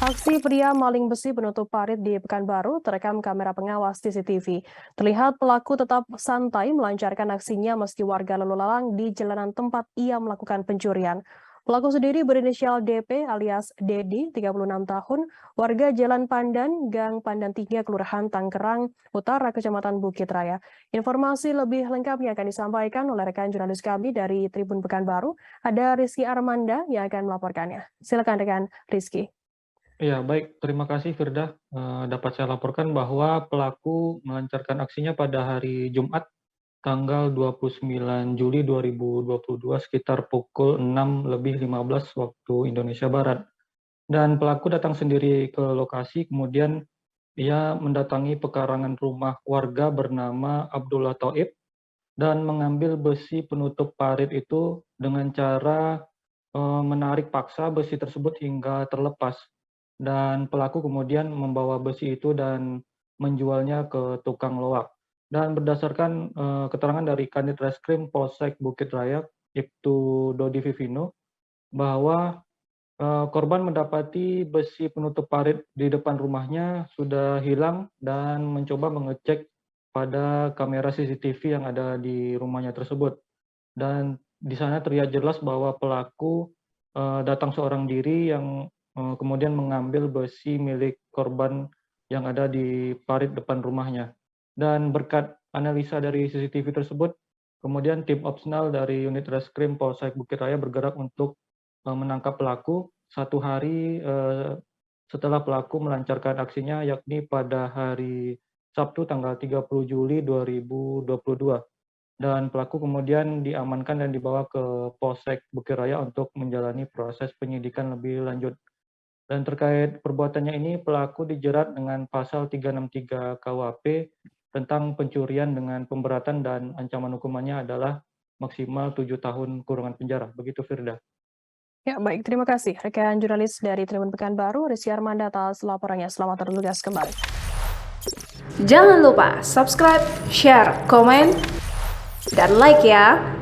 Aksi pria maling besi penutup parit di Pekanbaru terekam kamera pengawas CCTV. Terlihat pelaku tetap santai melancarkan aksinya meski warga lalu lalang di jalanan tempat ia melakukan pencurian. Pelaku sendiri berinisial DP alias Dedi, 36 tahun, warga Jalan Pandan, Gang Pandan 3, Kelurahan Tanggerang Utara, Kecamatan Bukit Raya. Informasi lebih lengkapnya akan disampaikan oleh rekan jurnalis kami dari Tribun Pekanbaru. Ada Rizky Armanda yang akan melaporkannya. Silakan rekan Rizky. Ya, baik. Terima kasih, Firda. Dapat saya laporkan bahwa pelaku melancarkan aksinya pada hari Jumat, tanggal 29 Juli 2022, sekitar pukul 6:15 waktu Indonesia Barat. Dan pelaku datang sendiri ke lokasi, kemudian ia mendatangi pekarangan rumah warga bernama Abdullah Thoib dan mengambil besi penutup parit itu dengan cara menarik paksa besi tersebut hingga terlepas. Dan pelaku kemudian membawa besi itu dan menjualnya ke tukang loak. Dan berdasarkan keterangan dari Kanit Reskrim Polsek Bukit Raya, Ibtu Dodi Vivino, bahwa korban mendapati besi penutup parit di depan rumahnya sudah hilang dan mencoba mengecek pada kamera CCTV yang ada di rumahnya tersebut. Dan di sana terlihat jelas bahwa pelaku datang seorang diri yang kemudian mengambil besi milik korban yang ada di parit depan rumahnya. Dan berkat analisa dari CCTV tersebut, kemudian tim opsional dari unit reskrim Polsek Bukit Raya bergerak untuk menangkap pelaku 1 hari setelah pelaku melancarkan aksinya, yakni pada hari Sabtu tanggal 30 Juli 2022. Dan pelaku kemudian diamankan dan dibawa ke Polsek Bukit Raya untuk menjalani proses penyidikan lebih lanjut. Dan terkait perbuatannya ini, pelaku dijerat dengan pasal 363 KUHP tentang pencurian dengan pemberatan dan ancaman hukumannya adalah maksimal 7 tahun kurungan penjara. Begitu, Firda. Ya, baik. Terima kasih rekan jurnalis dari Tribun Pekanbaru, Rizky Armanda atas laporannya. Selamat bertugas kembali. Jangan lupa subscribe, share, komen, dan like ya.